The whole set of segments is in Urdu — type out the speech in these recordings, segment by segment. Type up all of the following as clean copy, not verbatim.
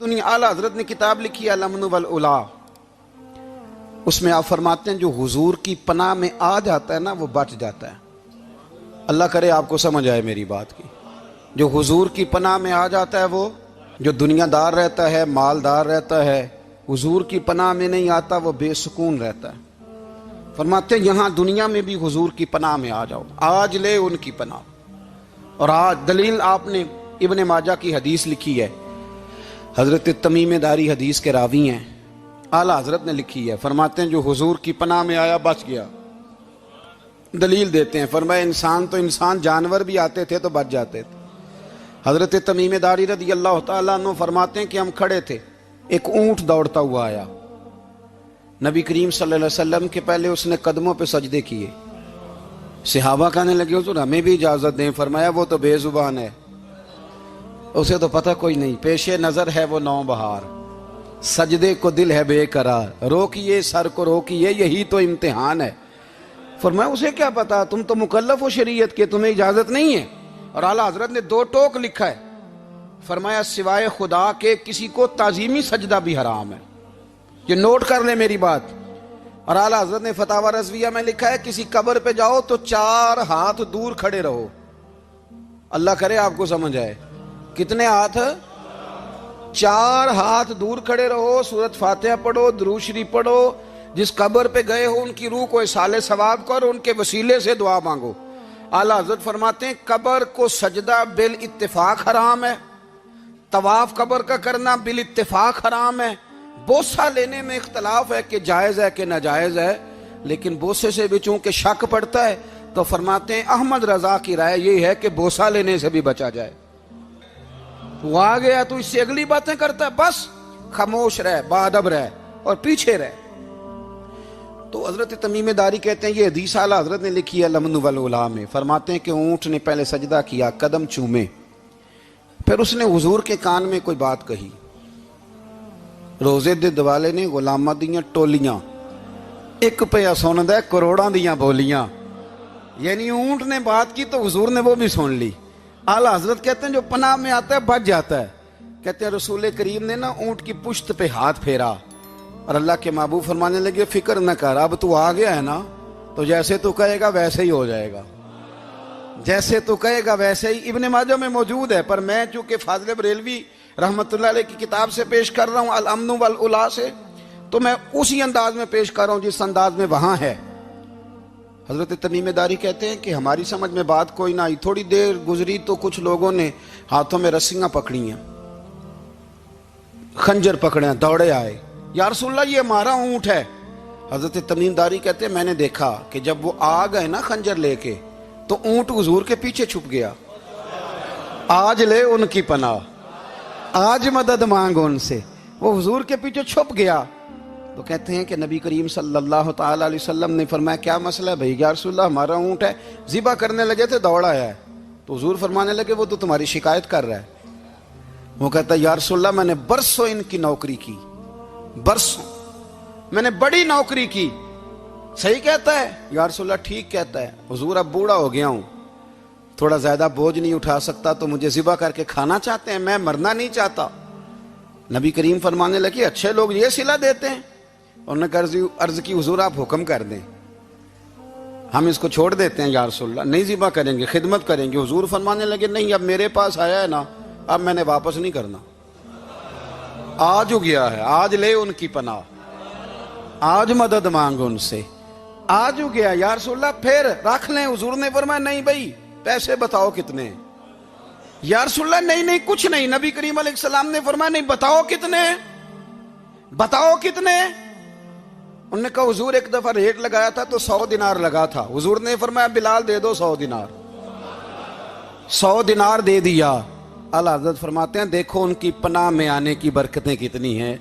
سنیے، اعلیٰ حضرت نے کتاب لکھی ہے الامن والاولا، اس میں آپ فرماتے ہیں جو حضور کی پناہ میں آ جاتا ہے نا وہ بچ جاتا ہے۔ اللہ کرے آپ کو سمجھ آئے میری بات کی۔ جو حضور کی پناہ میں آ جاتا ہے، وہ جو دنیا دار رہتا ہے، مالدار رہتا ہے، حضور کی پناہ میں نہیں آتا وہ بے سکون رہتا ہے۔ فرماتے ہیں یہاں دنیا میں بھی حضور کی پناہ میں آ جاؤ، آج لے ان کی پناہ۔ اور آج دلیل آپ نے ابن ماجہ کی حدیث لکھی ہے، حضرت تمیم داری حدیث کے راوی ہیں، اعلیٰ حضرت نے لکھی ہے، فرماتے ہیں جو حضور کی پناہ میں آیا بچ گیا۔ دلیل دیتے ہیں، فرمایا انسان تو انسان، جانور بھی آتے تھے تو بچ جاتے تھے۔ حضرت تمیم داری رضی اللہ تعالیٰ عنہ فرماتے ہیں کہ ہم کھڑے تھے، ایک اونٹ دوڑتا ہوا آیا، نبی کریم صلی اللہ علیہ وسلم کے پہلے اس نے قدموں پہ سجدے کیے۔ صحابہ کہنے لگے حضور ہمیں بھی اجازت دیں، فرمایا وہ تو بے زبان ہے، اسے تو پتہ کوئی نہیں، پیش نظر ہے وہ نو بہار، سجدے کو دل ہے بے قرار، روکیے سر کو روکیے یہی تو امتحان ہے۔ فرمایا اسے کیا پتا، تم تو مکلف ہو شریعت کے، تمہیں اجازت نہیں ہے۔ اور اعلیٰ حضرت نے 2 ٹوک لکھا ہے، فرمایا سوائے خدا کے کسی کو تعظیمی سجدہ بھی حرام ہے۔ یہ نوٹ کر لیں میری بات۔ اور اعلیٰ حضرت نے فتاوی رضویہ میں لکھا ہے کسی قبر پہ جاؤ تو 4 ہاتھ دور کھڑے رہو۔ اللہ کرے آپ کو سمجھ آئے، کتنے ہاتھ؟ 4 ہاتھ دور کھڑے رہو، سورۃ فاتحہ پڑھو، درود شریف پڑھو، جس قبر پہ گئے ہو ان کی روح کو اصال ثواب کرو، ان کے وسیلے سے دعا مانگو۔ اعلیٰ حضرت فرماتے ہیں قبر کو سجدہ بالاتفاق حرام ہے، طواف قبر کا کرنا بالاتفاق حرام ہے، بوسہ لینے میں اختلاف ہے کہ جائز ہے کہ ناجائز ہے، لیکن بوسے سے بھی چونکہ شک پڑتا ہے تو فرماتے ہیں احمد رضا کی رائے یہ ہے کہ بوسہ لینے سے بھی بچا جائے۔ وہ آ گیا تو اس سے اگلی باتیں کرتا ہے، بس خاموش رہ، باادب رہ اور پیچھے رہ۔ تو حضرت تمیم داری کہتے ہیں یہ حدیث اعلیٰ حضرت نے لکھی ہے الامن والاولا میں، فرماتے ہیں کہ اونٹ نے پہلے سجدہ کیا، قدم چومے، پھر اس نے حضور کے کان میں کوئی بات کہی۔ روزے دے دوالے نے غلاماں دیاں ٹولیاں، ایک پیا سن دے کروڑاں دیاں بولیاں، یعنی اونٹ نے بات کی تو حضور نے وہ بھی سن لی۔ اعلیٰ حضرت کہتے ہیں جو پناہ میں آتا ہے بچ جاتا ہے۔ کہتے ہیں رسول کریم نے نا اونٹ کی پشت پہ ہاتھ پھیرا اور اللہ کے محبوب فرمانے لگے فکر نہ کر، اب تو آ گیا ہے نا تو جیسے تو کہے گا ویسے ہی ہو جائے گا، جیسے تو کہے گا ویسے ہی۔ ابن ماجہ میں موجود ہے، پر میں چونکہ فاضل بریلوی رحمت اللہ علیہ کی کتاب سے پیش کر رہا ہوں الامن والاولا سے، تو میں اسی انداز میں پیش کر رہا ہوں جس انداز میں وہاں ہے۔ حضرت تمیم داری کہتے ہیں کہ ہماری سمجھ میں بات کوئی نہ آئی، تھوڑی دیر گزری تو کچھ لوگوں نے ہاتھوں میں رسیاں پکڑی ہیں، خنجر پکڑے ہیں، دوڑے آئے، یا رسول اللہ یہ ہمارا اونٹ ہے۔ حضرت تمیم داری کہتے ہیں میں نے دیکھا کہ جب وہ آ گئے نا خنجر لے کے تو اونٹ حضور کے پیچھے چھپ گیا۔ آج لے ان کی پناہ، آج مدد مانگ ان سے، وہ حضور کے پیچھے چھپ گیا۔ تو کہتے ہیں کہ نبی کریم صلی اللہ تعالی علیہ وسلم نے فرمایا کیا مسئلہ ہے بھائی؟ یا رسول اللہ ہمارا اونٹ ہے، ذبح کرنے لگے تھے دوڑ آیا ہے۔ تو حضور فرمانے لگے وہ تو تمہاری شکایت کر رہا ہے۔ وہ کہتا ہے یا رسول اللہ میں نے برسوں ان کی نوکری کی، برسوں میں نے بڑی نوکری کی۔ صحیح کہتا ہے یا رسول اللہ؟ ٹھیک کہتا ہے حضور، اب بوڑھا ہو گیا ہوں، تھوڑا زیادہ بوجھ نہیں اٹھا سکتا تو مجھے ذبح کر کے کھانا چاہتے ہیں، میں مرنا نہیں چاہتا۔ نبی کریم فرمانے لگے اچھے لوگ یہ صلہ دیتے ہیں؟ انہوں نے عرض کی حضور آپ حکم کر دیں، ہم اس کو چھوڑ دیتے ہیں یا رسول اللہ، نہیں ذبح کریں گے، خدمت کریں گے۔ حضور فرمانے لگے نہیں، اب میرے پاس آیا ہے نا، اب میں نے واپس نہیں کرنا، آج ہو گیا ہے، آج لے ان کی پناہ، آج مدد مانگ ان سے، آج ہو گیا یا رسول اللہ پھر رکھ لیں۔ حضور نے فرمایا نہیں بھائی پیسے بتاؤ کتنے؟ یا رسول اللہ نہیں نہیں کچھ نہیں۔ نبی کریم علیہ السلام نے فرمایا نہیں بتاؤ کتنے، بتاؤ کتنے؟ انہوں نے کہا حضور ایک دفعہ ریٹ لگایا تھا تو 100 دینار لگا تھا۔ حضور نے فرمایا بلال دے دو 100 دینار، 100 دینار دے دیا۔ اعلیٰ حضرت فرماتے ہیں دیکھو ان کی پناہ میں آنے کی برکتیں کتنی ہیں۔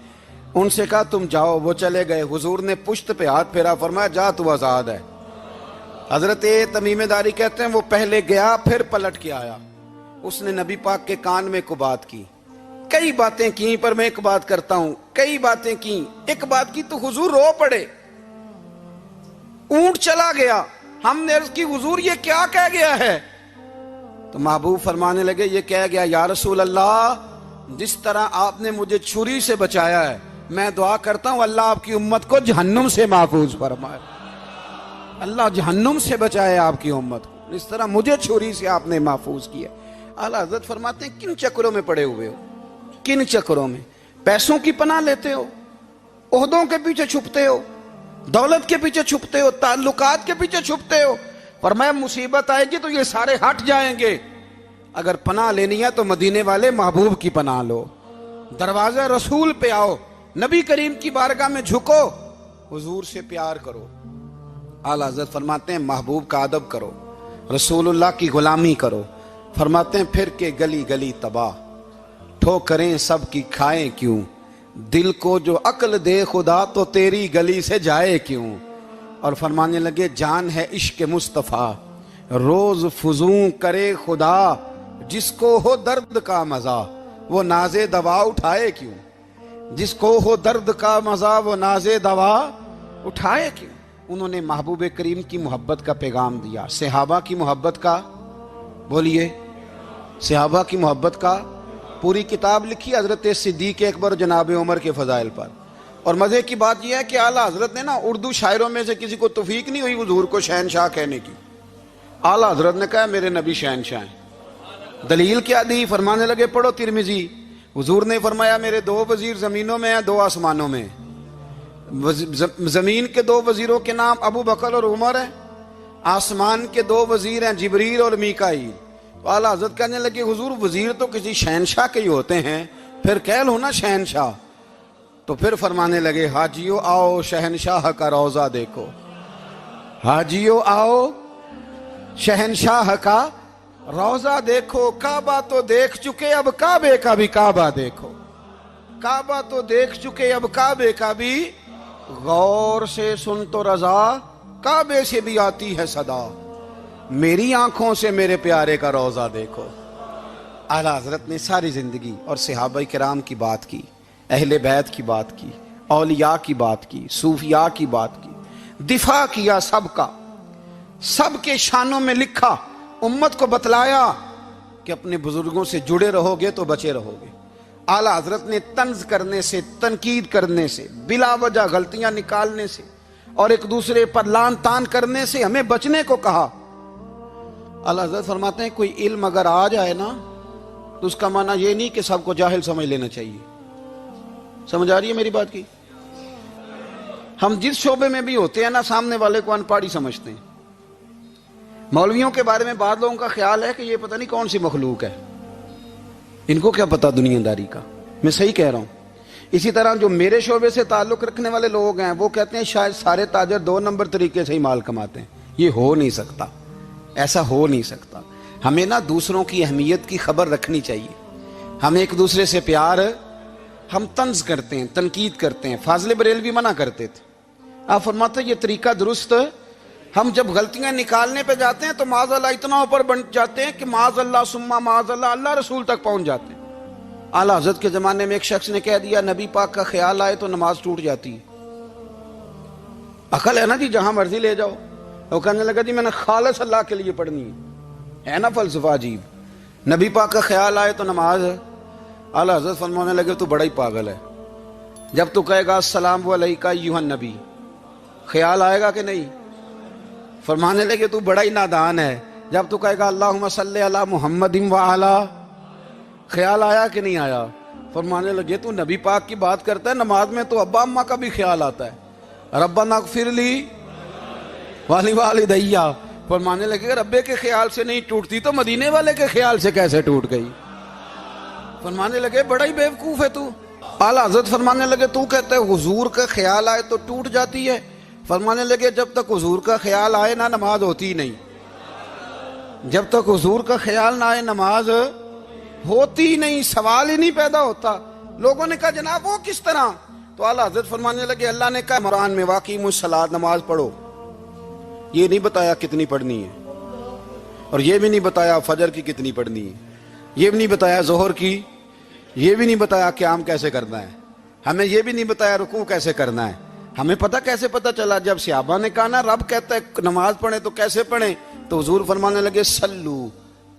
ان سے کہا تم جاؤ، وہ چلے گئے۔ حضور نے پشت پہ ہاتھ پھیرا، فرمایا جا تو آزاد ہے۔ حضرت تمیم داری کہتے ہیں وہ پہلے گیا پھر پلٹ کے آیا، اس نے نبی پاک کے کان میں کو بات کی، کئی باتیں کی، پر میں ایک بات کرتا ہوں، کئی باتیں کی، ایک بات کی تو حضور رو پڑے۔ اونٹ چلا گیا، ہم نے عرض کی حضور یہ کیا کہہ گیا ہے؟ تو محبوب فرمانے لگے یہ کہہ گیا یا رسول اللہ جس طرح آپ نے مجھے چھری سے بچایا ہے، میں دعا کرتا ہوں اللہ آپ کی امت کو جہنم سے محفوظ فرمائے، اللہ جہنم سے بچائے آپ کی امت کو، جس طرح مجھے چھری سے آپ نے محفوظ کیا۔ اعلیٰ حضرت فرماتے ہیں کن چکروں میں پڑے ہوئے ہو، کن چکروں میں؟ پیسوں کی پناہ لیتے ہو، عہدوں کے پیچھے چھپتے ہو، دولت کے پیچھے چھپتے ہو، تعلقات کے پیچھے چھپتے ہو۔ فرمایا مصیبت آئے گی تو یہ سارے ہٹ جائیں گے، اگر پناہ لینی ہے تو مدینے والے محبوب کی پناہ لو، دروازہ رسول پہ آؤ، نبی کریم کی بارگاہ میں جھکو، حضور سے پیار کرو۔ اعلیٰ حضرت فرماتے ہیں محبوب کا ادب کرو، رسول اللہ کی غلامی کرو۔ فرماتے ہیں پھر کے گلی گلی تباہ، ٹھوکریں سب کی کھائیں کیوں، دل کو جو عقل دے خدا تو تیری گلی سے جائے کیوں۔ اور فرمانے لگے جان ہے عشق مصطفیٰ، روز فزوں کرے خدا، جس کو ہو درد کا مزہ وہ ناز دوا اٹھائے کیوں، جس کو ہو درد کا مزہ وہ ناز دوا اٹھائے کیوں۔ انہوں نے محبوب کریم کی محبت کا پیغام دیا، صحابہ کی محبت کا، بولیے، صحابہ کی محبت کا پوری کتاب لکھی حضرت صدیق اکبر جناب عمر کے فضائل پر۔ اور مزے کی بات یہ ہے کہ اعلیٰ حضرت نے نا اردو شاعروں میں سے کسی کو توفیق نہیں ہوئی حضور کو شہنشاہ کہنے کی، اعلیٰ حضرت نے کہا میرے نبی شہنشاہ ہیں۔ دلیل کیا دی؟ فرمانے لگے پڑھو ترمذی، حضور نے فرمایا میرے دو وزیر زمینوں میں ہیں، دو آسمانوں میں۔ زمین کے دو وزیروں کے نام ابو بکر اور عمر ہیں، آسمان کے دو وزیر ہیں جبریل اور میکائیل۔ تو اعلیٰ حضرت کہنے لگے حضور وزیر تو کسی شہنشاہ کے ہی ہوتے ہیں، پھر کہہ لو نا شہنشاہ۔ تو پھر فرمانے لگے حاجیو آؤ شہنشاہ کا روضہ دیکھو، حاجیو آؤ شہنشاہ کا روضہ دیکھو، کعبہ تو دیکھ چکے اب کعبے کا بھی کعبہ دیکھو، کعبہ تو دیکھ چکے اب کعبے کا بھی، غور سے سن تو رضا کعبے سے بھی آتی ہے صدا، میری آنکھوں سے میرے پیارے کا روضہ دیکھو۔ اعلیٰ حضرت نے ساری زندگی اور صحابہ کرام کی بات کی، اہل بیت کی بات کی، اولیاء کی بات کی، صوفیاء کی بات کی، دفاع کیا سب کا، سب کے شانوں میں لکھا، امت کو بتلایا کہ اپنے بزرگوں سے جڑے رہو گے تو بچے رہو گے۔ اعلیٰ حضرت نے طنز کرنے سے، تنقید کرنے سے، بلا وجہ غلطیاں نکالنے سے اور ایک دوسرے پر لان تان کرنے سے ہمیں بچنے کو کہا۔ اعلیٰ حضرت فرماتے ہیں کوئی علم اگر آ جائے نا تو اس کا معنی یہ نہیں کہ سب کو جاہل سمجھ لینا چاہیے۔ سمجھ آ رہی ہے میری بات کی؟ ہم جس شعبے میں بھی ہوتے ہیں نا سامنے والے کو ان پڑھ ہی سمجھتے ہیں۔ مولویوں کے بارے میں بعض لوگوں کا خیال ہے کہ یہ پتہ نہیں کون سی مخلوق ہے، ان کو کیا پتہ دنیا داری کا۔ میں صحیح کہہ رہا ہوں۔ اسی طرح جو میرے شعبے سے تعلق رکھنے والے لوگ ہیں وہ کہتے ہیں شاید سارے تاجر 2 نمبر طریقے سے ہی مال کماتے ہیں۔ یہ ہو نہیں سکتا، ایسا ہو نہیں سکتا۔ ہمیں نا دوسروں کی اہمیت کی خبر رکھنی چاہیے، ہم ایک دوسرے سے پیار، ہم طنز کرتے ہیں، تنقید کرتے ہیں۔ فاضل بریلوی منع کرتے تھے، آپ فرماتے ہیں یہ طریقہ درست ہے۔ ہم جب غلطیاں نکالنے پہ جاتے ہیں تو معاذ اللہ اتنا اوپر بن جاتے ہیں کہ معاذ اللہ ثم معاذ اللہ اللہ رسول تک پہنچ جاتے ہیں۔ اعلیٰ حضرت کے زمانے میں ایک شخص نے کہہ دیا نبی پاک کا خیال آئے تو نماز ٹوٹ جاتی ہے۔ عقل ہے نا جی، جہاں مرضی لے جاؤ۔ وہ کہنے لگا جی میں نے خالص اللہ کے لیے پڑھنی ہے نا فلسفہ عجیب، نبی پاک کا خیال آئے تو نماز۔ اعلیٰ حضرت فرمانے لگے تو بڑا ہی پاگل ہے، جب تو کہے گا السلام علیکہ ایھا النبی، خیال آئے گا کہ نہیں؟ فرمانے لگے تو بڑا ہی نادان ہے، جب تو کہے گا اللہم صلی علی محمد وعلی، خیال آیا کہ نہیں آیا؟ فرمانے لگے تو نبی پاک کی بات کرتا ہے، نماز میں تو ابا اماں کا بھی خیال آتا ہے، ربنا اغفر لی والدیّ۔ فرمانے لگے ربے کے خیال سے نہیں ٹوٹتی تو مدینے والے کے خیال سے کیسے ٹوٹ گئی؟ فرمانے لگے بڑا ہی بیوقوف ہے تو۔ اعلیٰ حضرت فرمانے لگے تو کہتا ہے حضور کا خیال آئے تو ٹوٹ جاتی ہے؟ فرمانے لگے جب تک حضور کا خیال آئے نہ نماز ہوتی نہیں، جب تک حضور کا خیال نہ آئے نماز ہوتی نہیں، سوال ہی نہیں پیدا ہوتا۔ لوگوں نے کہا جناب وہ کس طرح؟ تو اعلیٰ حضرت فرمانے لگے اللہ نے کہا قرآن میں واقعی الصلاۃ، نماز پڑھو، یہ نہیں بتایا کتنی پڑھنی ہے، اور یہ بھی نہیں بتایا فجر کی کتنی پڑھنی ہے، یہ بھی نہیں بتایا ظہر کی، یہ بھی نہیں بتایا قیام کیسے کرنا ہے، ہمیں یہ بھی نہیں بتایا رکوع کیسے کرنا ہے۔ ہمیں پتہ کیسے پتہ چلا؟ جب صحابہ نے کہا نا رب کہتا ہے نماز پڑھیں تو کیسے پڑھیں، تو حضور فرمانے لگے سلو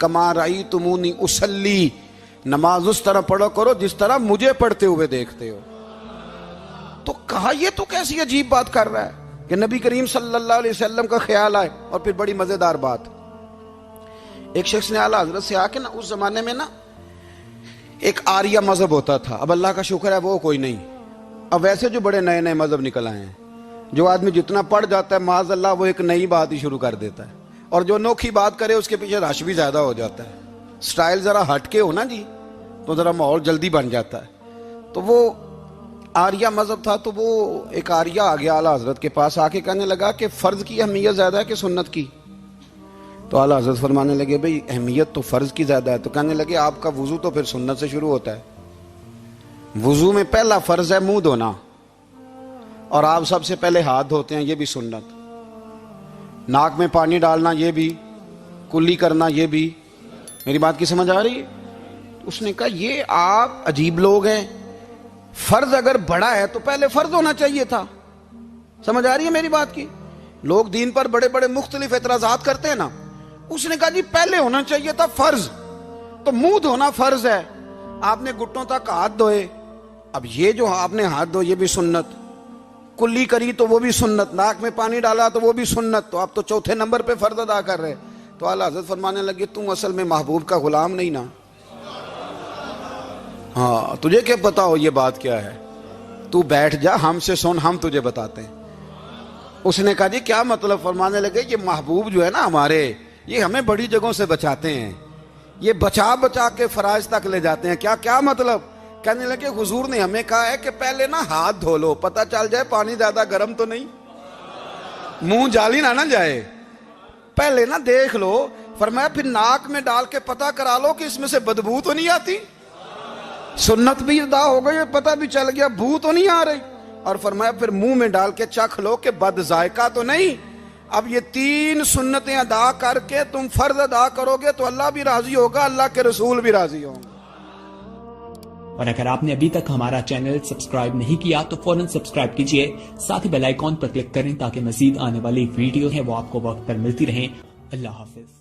کما رأیتمونی اصلی، نماز اس طرح پڑھو کرو جس طرح مجھے پڑھتے ہوئے دیکھتے ہو. تو کہا یہ تو کیسی عجیب بات کر رہا ہے کہ نبی کریم صلی اللہ علیہ وسلم کا خیال آئے. اور پھر بڑی مزیدار بات, ایک شخص نے اعلیٰ حضرت سے آ کے نا, اس زمانے میں نا ایک آریہ مذہب ہوتا تھا, اب اللہ کا شکر ہے وہ کوئی نہیں, اب ویسے جو بڑے نئے نئے مذہب نکل آئے ہیں, جو آدمی جتنا پڑھ جاتا ہے معاذ اللہ وہ ایک نئی بات ہی شروع کر دیتا ہے, اور جو انوکھی بات کرے اس کے پیچھے رش بھی زیادہ ہو جاتا ہے. سٹائل ذرا ہٹ کے ہو نا جی تو ذرا ماحول جلدی بن جاتا ہے. تو وہ آریہ مذہب تھا, تو وہ ایک آریہ آ گیا اعلیٰ حضرت کے پاس, آ کے کہنے لگا کہ فرض کی اہمیت زیادہ ہے کہ سنت کی؟ تو اعلیٰ حضرت فرمانے لگے بھئی اہمیت تو فرض کی زیادہ ہے. تو کہنے لگے آپ کا وضو تو پھر سنت سے شروع ہوتا ہے, وضو میں پہلا فرض ہے منہ دھونا, اور آپ سب سے پہلے ہاتھ دھوتے ہیں, یہ بھی سنت. ناک میں پانی ڈالنا یہ بھی, کلی کرنا یہ بھی. میری بات کی سمجھ آ رہی ہے؟ اس نے کہا یہ آپ عجیب لوگ ہیں, فرض اگر بڑا ہے تو پہلے فرض ہونا چاہیے تھا. سمجھ آ رہی ہے میری بات کی؟ لوگ دین پر بڑے بڑے مختلف اعتراضات کرتے ہیں نا, اس نے کہا جی پہلے ہونا چاہیے تھا فرض. تو منہ دھونا فرض ہے, آپ نے گھٹنوں تک ہاتھ دھوئے, اب یہ جو آپ نے ہاتھ دھو یہ بھی سنت, کلی کری تو وہ بھی سنت, ناک میں پانی ڈالا تو وہ بھی سنت, تو آپ تو چوتھے نمبر پہ فرض ادا کر رہے. تو اعلیٰ حضرت فرمانے لگے تم اصل میں محبوب کا غلام نہیں نا, ہاں تجھے کیا پتا ہو یہ بات کیا ہے, تو بیٹھ جا ہم سے سن, ہم تجھے بتاتے ہیں. اس نے کہا جی کیا مطلب؟ فرمانے لگے یہ محبوب جو ہے نا ہمارے, یہ ہمیں بڑی جگہوں سے بچاتے ہیں, یہ بچا بچا کے فرائض تک لے جاتے ہیں. کیا کیا مطلب؟ کہنے لگے حضور نے ہمیں کہا ہے کہ پہلے نا ہاتھ دھو لو, پتہ چل جائے پانی زیادہ گرم تو نہیں, منہ جالی نہ جائے, پہلے نا دیکھ لو. فرمایا پھر ناک میں ڈال کے پتہ کرا لو کہ اس میں سے بدبو تو نہیں آتی, سنت بھی ادا ہو گئی, پتہ بھی چل گیا بو تو نہیں آ رہی. اور فرمایا پھر منہ میں ڈال کے چکھ لو کہ بد ذائقہ تو نہیں. اب یہ 3 سنتیں ادا کر کے تم فرض ادا کرو گے تو اللہ بھی راضی ہوگا, اللہ کے رسول بھی راضی ہوں گے. اور اگر آپ نے ابھی تک ہمارا چینل سبسکرائب نہیں کیا تو فوراً سبسکرائب کیجئے, ساتھ ہی بیل آئیکن پر کلک کریں تاکہ مزید آنے والی ویڈیو ہے وہ آپ کو وقت پر ملتی رہیں. اللہ حافظ.